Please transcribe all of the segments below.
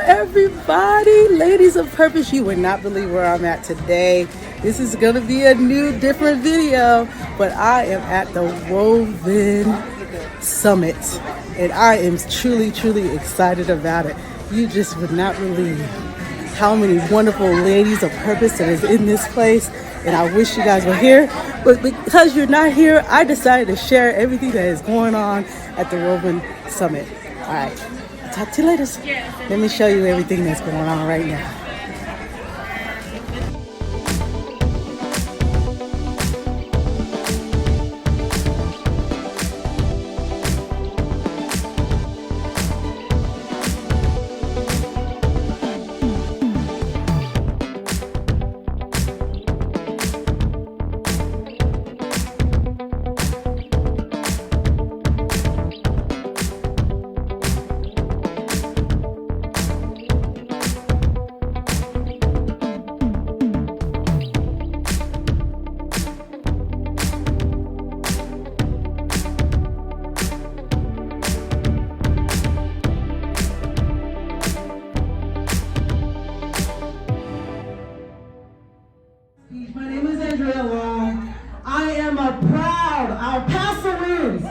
everybody. Ladies of Purpose, you would not believe where I'm at today. This is going to be a new, different video, but I am at the W.O.V.E.N Summit, and I am truly, truly excited about it. You just would not believe how many wonderful ladies of purpose that is in this place, and I wish you guys were here, but because you're not here, I decided to share everything that is going on at the W.O.V.E.N Summit. All right, I'll talk to you later. Let me show you everything that's going on right now. I am a proud El Pasoan.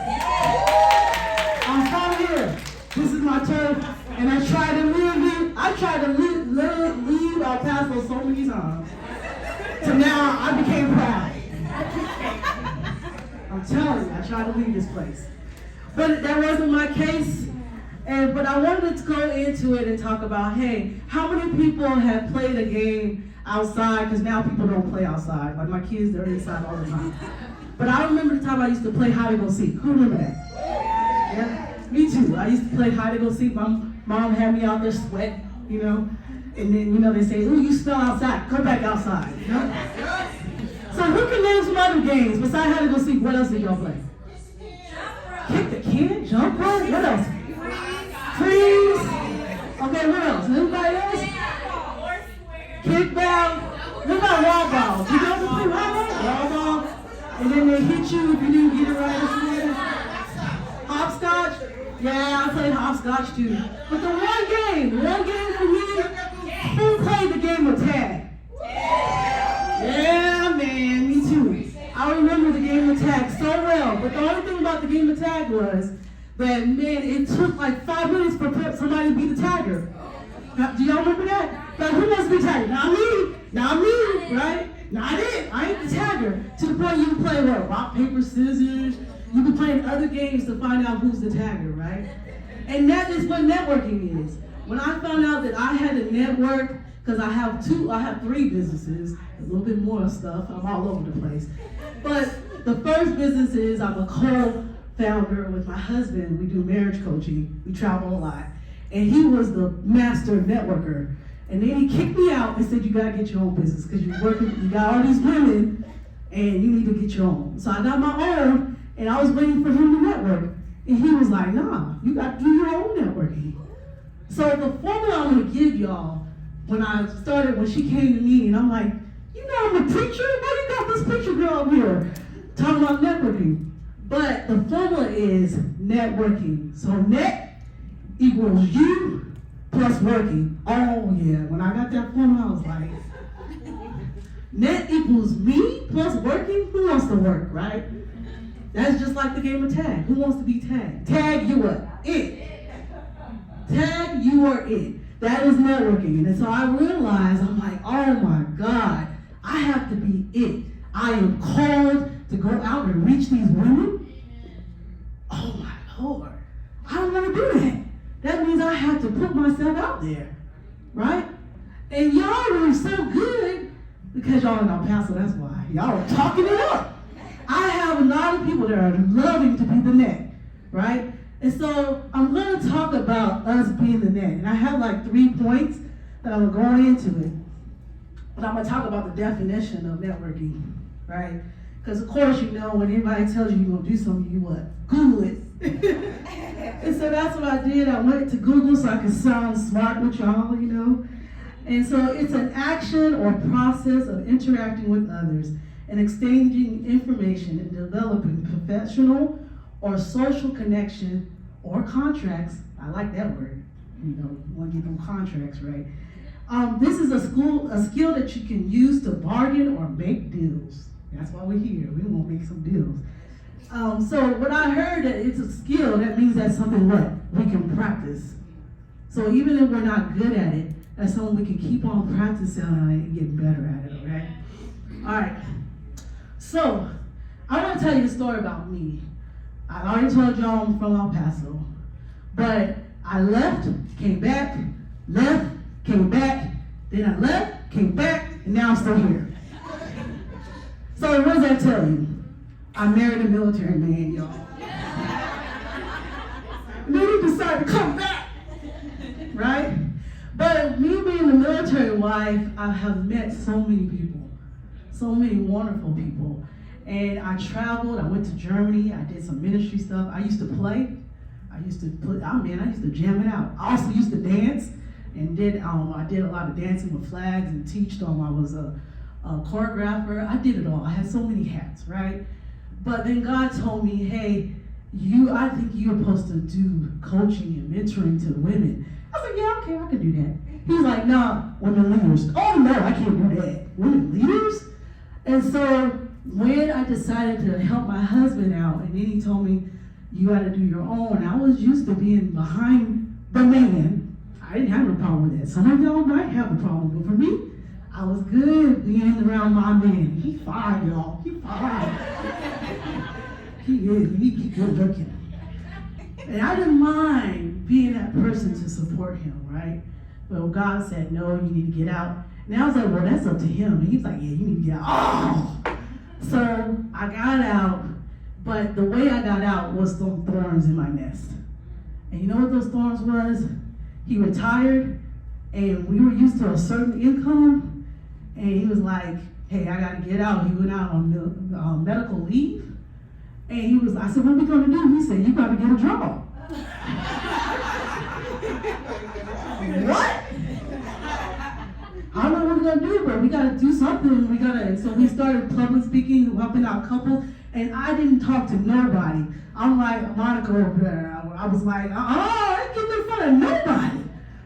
I'm from here. This is my turf, and I tried to leave El Paso so many times. So now I became proud. I'm telling you, I tried to leave this place. But that wasn't my case. But I wanted to go into it and talk about, hey, how many people have played a game outside? Because now people don't play outside. Like my kids, they're inside all the time. But I remember the time I used to play hide and go seek. Who remember that? Yeah, me too. I used to play hide and go seek. My mom had me out there sweat, you know. And then, they say, ooh, you smell outside. Come back outside, you know? So who can name some other games besides hide and go seek? What else did y'all play? Kick the can, jump rope. What else? Freeze. Okay, what else? Anybody else? Kickball. What about wall ball? You know play wall ball? And then they hit you if you didn't get it right or something. Hopscotch? Yeah, I played hopscotch too. But the one game for me, who played the game of tag? Yeah, man, me too. I remember the game of tag so well. But the only thing about the game of tag was that, man, it took like 5 minutes for somebody to be the tagger. Do y'all remember that? Like, who wants to be tagger? Not me, right? Not it. I ain't the tagger. To the point you can play what? Rock, paper, scissors. You can play in other games to find out who's the tagger, right? And that is what networking is. When I found out that I had to network, because I have 3 businesses, a little bit more stuff. I'm all over the place. But the first business is I'm a co-founder with my husband. We do marriage coaching. We travel a lot. And he was the master networker. And then he kicked me out and said, you gotta get your own business because you got all these women and you need to get your own. So I got my own and I was waiting for him to network. And he was like, nah, you got to do your own networking. So the formula I'm gonna give y'all, when she came to me and I'm like, you know I'm a preacher? Why you got this preacher girl up here talking about networking? But the formula is networking. So net equals you plus working. Oh yeah, when I got that formula, I was like, net equals me plus working? Who wants to work, right? That's just like the game of tag. Who wants to be tagged? Tag, you are it. Tag, you are it. That is networking. And so I realized, I'm like, oh my God, I have to be it. I am called to go out and reach these women. Oh my Lord, I don't want to do that. That means I have to put myself out there, right? And y'all were so good, because y'all in El Paso, that's why. Y'all are talking it up. I have a lot of people that are loving to be the net, right? And so I'm going to talk about us being the net. And I have like 3 points that I'm going into it. But I'm going to talk about the definition of networking, right? Because of course, when anybody tells you you're going to do something, you what? Google it. And so that's what I did. I went to Google so I could sound smart with y'all, And so it's an action or process of interacting with others and exchanging information and developing professional or social connection or contracts, I like that word, want to get them contracts, right? This is a skill that you can use to bargain or make deals. That's why we're here. We want to make some deals. So when I heard that it's a skill, that means that's something what we can practice. So even if we're not good at it, that's something we can keep on practicing on it and get better at it, okay? All right. So I want to tell you a story about me. I already told y'all I'm from El Paso, but I left, came back, left, came back, then I left, came back, and now I'm still here. So what does that tell you? I married a military man, y'all. And then he decided to come back, right? But me being a military wife, I have met so many people, so many wonderful people. And I traveled, I went to Germany, I did some ministry stuff. I used to play. I used to jam it out. I also used to dance and I did a lot of dancing with flags and teached them. I was a choreographer. I did it all. I had so many hats, right? But then God told me, hey, I think you're supposed to do coaching and mentoring to the women. I was like, yeah, okay, I can do that. He was like, nah, women leaders. Oh no, I can't do that. Women leaders? And so when I decided to help my husband out, and then he told me, you got to do your own. I was used to being behind the man. I didn't have no problem with that. Some of y'all might have a problem, but for me, I was good being around my man. He fine, y'all. He fine. He good looking. And I didn't mind being that person to support him, right? But God said, no, you need to get out. And I was like, well, that's up to him. And he's like, yeah, you need to get out. Oh! So I got out, but the way I got out was some thorns in my nest. And you know what those thorns was? He retired, and we were used to a certain income, and he was like, hey, I gotta get out. He went out on medical leave, and I said, what are we gonna do? He said, you gotta get a job. What? I don't know what we're gonna do, but we gotta do something. So we started public speaking, helping out couples, and I didn't talk to nobody. I'm like Monica over there. I was like, I ain't getting in front of nobody.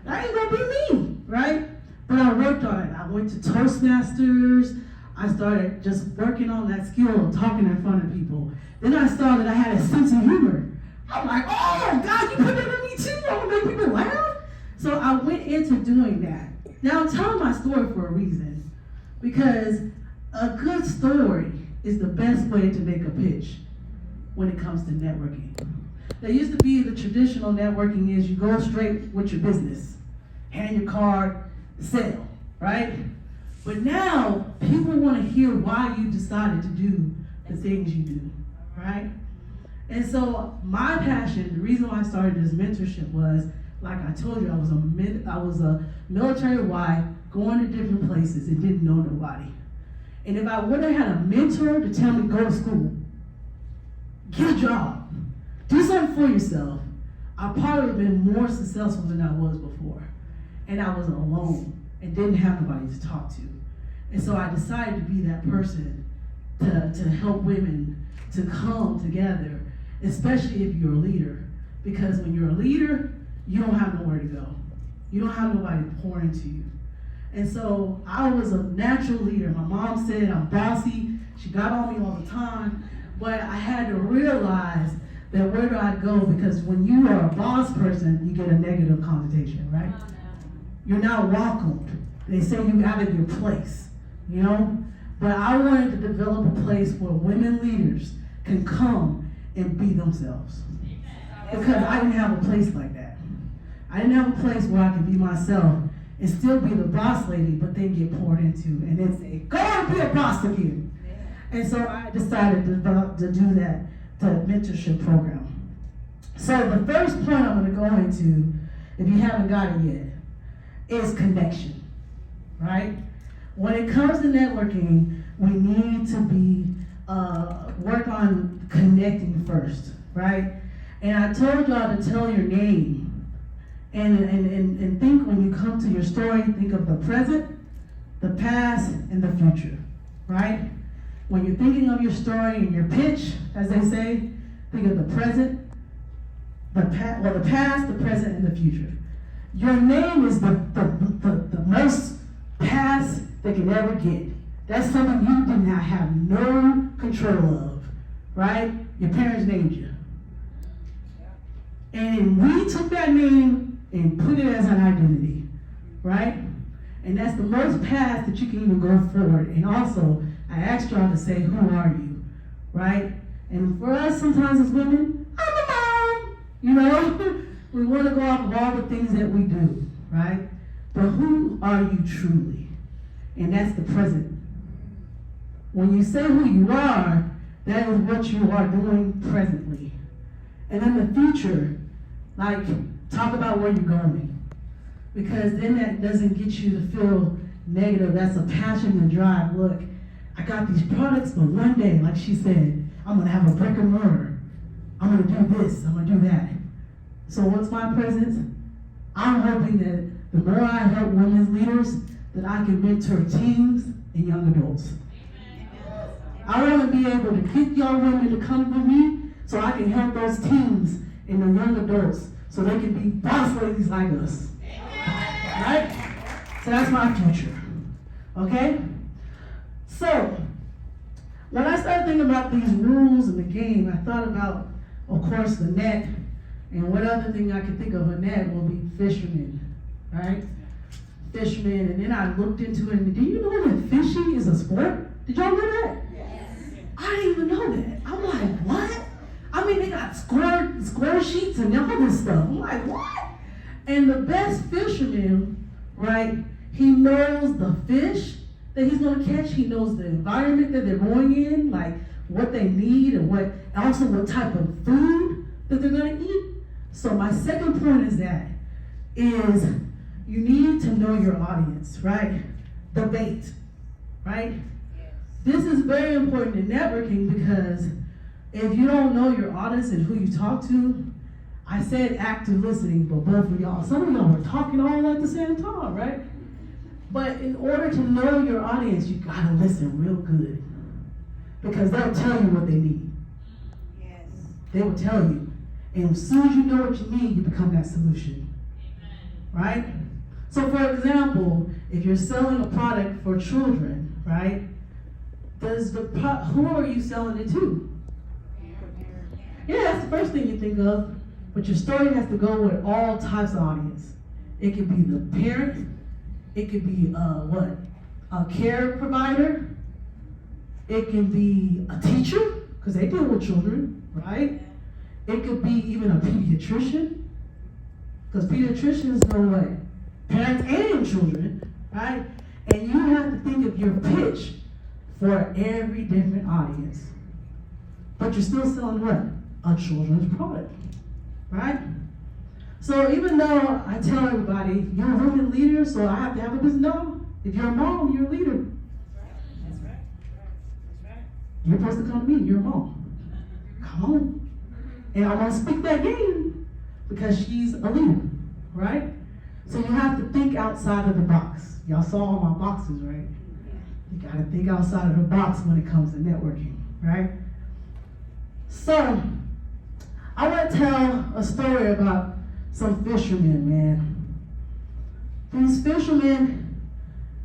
That ain't gonna be me, right? But I worked on it. I went to Toastmasters. I started just working on that skill of talking in front of people. Then I saw that I had a sense of humor. I'm like, oh God, you put that in me too? I want to make people laugh. So I went into doing that. Now I'm telling my story for a reason, because a good story is the best way to make a pitch when it comes to networking. There used to be the traditional networking is you go straight with your business, hand your card, sell, right? But now people want to hear why you decided to do the things you do, right? And so my passion, the reason why I started this mentorship was, like I told you, I was a military wife going to different places and didn't know nobody. And if I would have had a mentor to tell me go to school, get a job, do something for yourself, I probably would have been more successful than I was before. And I was alone and didn't have nobody to talk to. And so I decided to be that person to help women to come together, especially if you're a leader. Because when you're a leader, you don't have nowhere to go. You don't have nobody to pour into you. And so I was a natural leader. My mom said I'm bossy. She got on me all the time. But I had to realize that where do I go? Because when you are a boss person, you get a negative connotation, right? You're not welcomed. They say you out of your place, you know? But I wanted to develop a place where women leaders can come and be themselves. Because I didn't have a place like that. I didn't have a place where I could be myself and still be the boss lady, but then get poured into and then say, go and be a prostitute. And so I decided to do that, the mentorship program. So the first point I'm going to go into, if you haven't got it yet, is connection, right? When it comes to networking, we need to work on connecting first, right? And I told y'all to tell your name. And think when you come to your story, think of the present, the past, and the future, right? When you're thinking of your story and your pitch, as they say, think of the present, the past, the present, and the future. Your name is the most pass they can ever get. That's something you did not have no control of, right? Your parents named you. And we took that name and put it as an identity, right? And that's the most path that you can even go forward. And also, I asked y'all to say, who are you, right? And for us, sometimes as women, I'm a mom, you know? We want to go off of all the things that we do, right? But who are you truly? And that's the present. When you say who you are, that is what you are doing presently. And in the future, like, talk about where you're going. Because then that doesn't get you to feel negative. That's a passion and drive. Look, I got these products, but one day, like she said, I'm going to have a brick and mortar. I'm going to do this. I'm going to do that. So what's my presence? I'm hoping that the more I help women's leaders, that I can mentor teens and young adults. I want to be able to get young women to come to me so I can help those teens and the young adults so they can be boss ladies like us. Right? So that's my future. Okay? So, when I started thinking about these rules of the game, I thought about, of course, the net. And what other thing I could think of a net will be fishermen, right? Fishermen, and then I looked into it, and do you know that fishing is a sport? Did y'all know that? Yes. I didn't even know that. I'm like, what? I mean, they got square sheets and all this stuff. I'm like, what? And the best fisherman, right, he knows the fish that he's gonna catch. He knows the environment that they're going in, like what they need and also what type of food that they're gonna eat. So my second point is you need to know your audience, right? The bait, right? Yes. This is very important in networking because if you don't know your audience and who you talk to, I said active listening, but both of y'all, some of y'all were talking all at the same time, right? But in order to know your audience, you gotta listen real good because they'll tell you what they need. Yes. They will tell you. And as soon as you know what you need, you become that solution. Amen. Right? So for example, if you're selling a product for children, right? Who are you selling it to? Yeah, that's the first thing you think of. But your story has to go with all types of audience. It could be the parent. It could be a care provider. It can be a teacher, because they deal with children, right? It could be even a pediatrician, because pediatricians know what? Parents and children, right? And you have to think of your pitch for every different audience. But you're still selling what? A children's product, right? So even though I tell everybody, you're a woman leader, so I have to have a business, no. If you're a mom, you're a leader. That's right. That's right. You're supposed to come to me, you're a mom. Come on. And I'm gonna speak that game because she's a leader, right? So you have to think outside of the box. Y'all saw all my boxes, right? You gotta think outside of the box when it comes to networking, right? So, I wanna tell a story about some fishermen, man. These fishermen,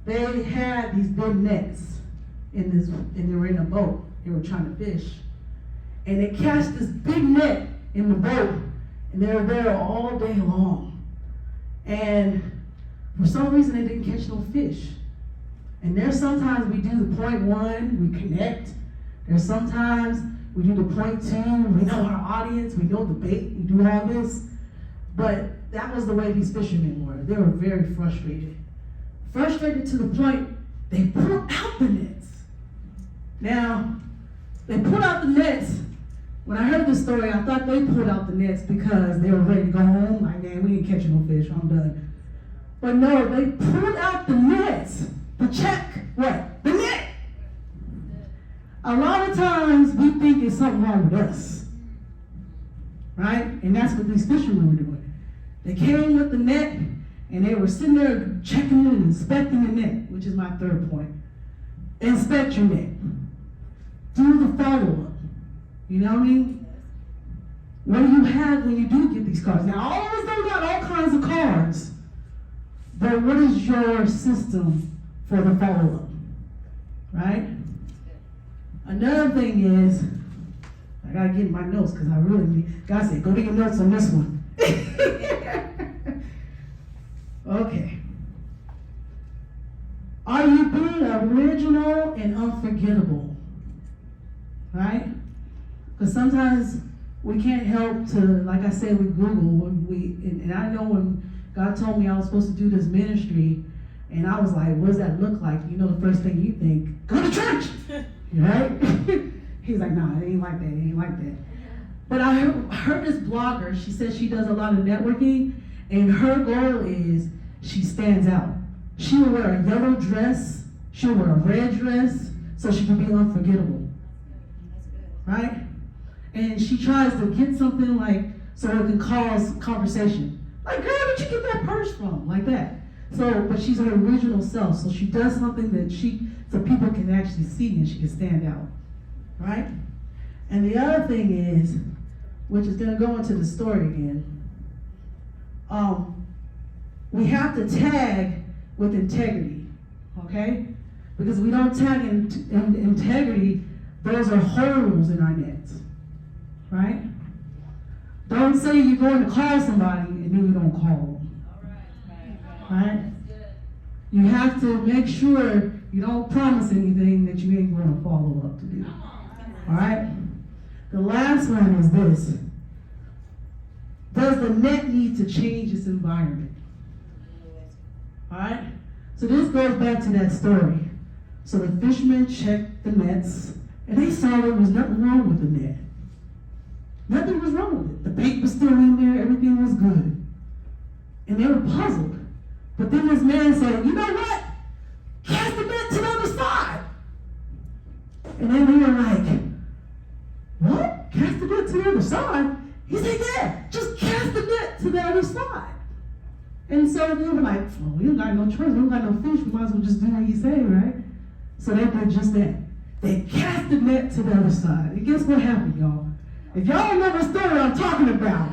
they had these big nets and they were in a boat. They were trying to fish. And they cast this big net in the boat, and they were there all day long. And for some reason, they didn't catch no fish. And there's sometimes we do the point one, we connect. There's sometimes we do the point two, we know our audience, we know the bait, we do all this. But that was the way these fishermen were. They were very frustrated. Frustrated to the point they pulled out the nets. Now, they pulled out the nets. When I heard this story, I thought they pulled out the nets because they were ready to go home. Like, man, we ain't catching no fish, I'm done. But no, they pulled out the nets to check what? The net. A lot of times we think there's something wrong with us, right? And that's what these fishermen were doing. They came with the net and they were sitting there checking and inspecting the net, which is my third point. Inspect your net. Do the follow-up. You know what I mean? What do you have when you do get these cards? Now, all of us don't got all kinds of cards, But what is your system for the follow-up? Right? Another thing is, I gotta get my notes because I really need, God said, go to your notes on this one. Okay. Are you being original and unforgettable? Right? Because sometimes we can't help to, like I said, with Google, and I know when God told me I was supposed to do this ministry, and I was like, what does that look like? You know, the first thing you think, go to church, right? He's like, nah, it ain't like that, it ain't like that. But I heard this blogger, she says she does a lot of networking, and her goal is she stands out. She will wear a yellow dress, she'll wear a red dress, so she can be unforgettable, right? And she tries to get something like, so it can cause conversation. Like, girl, where'd you get that purse from? Like that. So, but she's her original self, so she does something that so people can actually see and she can stand out, right? And the other thing is, which is gonna go into the story again, we have to tag with integrity, okay? Because we don't tag in integrity, those are holes in our nets, right? Don't say you're going to call somebody and then you don't call them, right? You have to make sure you don't promise anything that you ain't going to follow up to do, all right? The last one is this. Does the net need to change its environment? All right? So this goes back to that story. So the fishermen checked the nets, and they saw there was nothing wrong with the net. Nothing was wrong with it. The bait was still in there, everything was good. And they were puzzled. But then this man said, you know what? Cast the net to the other side. And then they were like, what? Cast the net to the other side? He said, yeah, just cast the net to the other side. And so they were like, well, we don't got no choice, we don't got no fish, we might as well just do what he said, right? So they did just that. They cast the net to the other side. And guess what happened, y'all? If y'all know the story I'm talking about,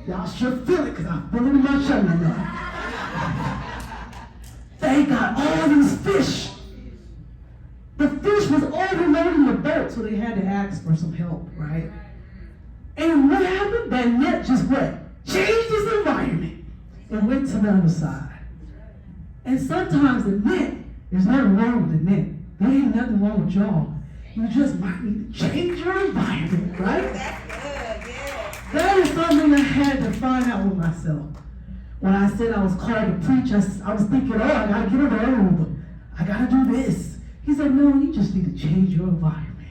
y'all should feel it, because I feel it in my stomach now. They got all these fish. The fish was overloading the boat, so they had to ask for some help, right? And what happened? That net just what? Changed its environment and went to the other side. And sometimes the net, there's nothing wrong with the net. There ain't nothing wrong with y'all. You just might need to change your environment, right? That's good, yeah. That is something I had to find out with myself. When I said I was called to preach, I was thinking, oh, I gotta get a robe. I gotta do this. He said, no, you just need to change your environment.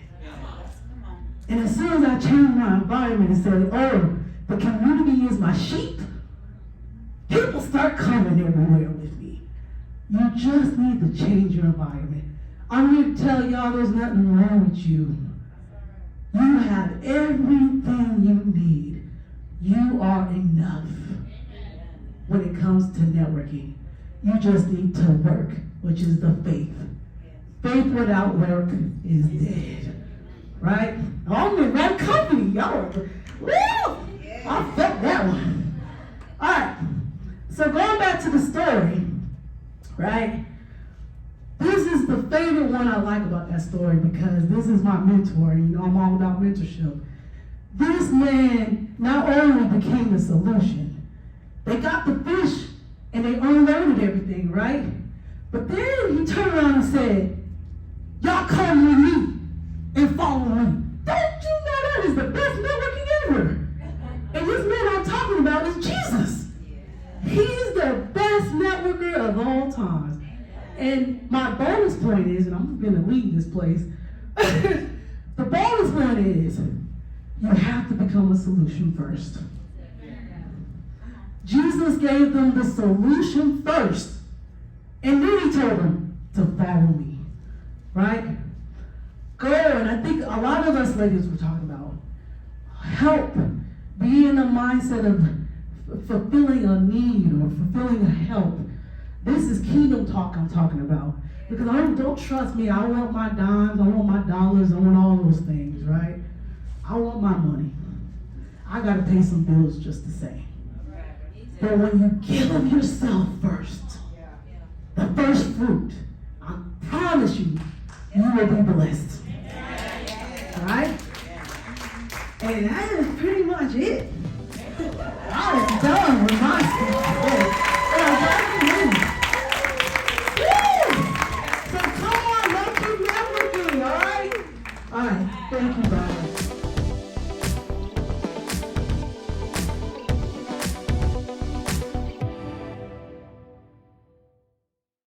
And as soon as I changed my environment and said, oh, the community is my sheep, people start coming everywhere with me. You just need to change your environment. I'm here to tell y'all there's nothing wrong with you. You have everything you need. You are enough when it comes to networking. You just need to work, which is the faith. Faith without work is dead. Right? I'm in that company, y'all. Woo! I felt that one. All right. So going back to the story, right? This is the favorite one I like about that story because this is my mentor. You know, I'm all about mentorship. This man not only became the solution, they got the fish and they unloaded everything, right? But then he turned around and said, y'all come with me and follow me. Don't you know that is the best networking ever? And this man I'm talking about is Jesus. He's the best networker of all times. And my bonus point is, and I'm going to leave this place, the bonus point is, you have to become a solution first. Jesus gave them the solution first. And then he told them to follow me. Right? Go, and I think a lot of us ladies were talking about help, be in the mindset of fulfilling a need or fulfilling a help. This is kingdom talk I'm talking about. Because don't trust me, I want my dimes, I want my dollars, I want all those things, right? I want my money. I gotta pay some bills just the same. But when you give of yourself first, the first fruit. I promise you, you will be blessed. All right? And that is pretty much it. I am done with my speech. So come on, let's keep networking, all right? All right, thank you.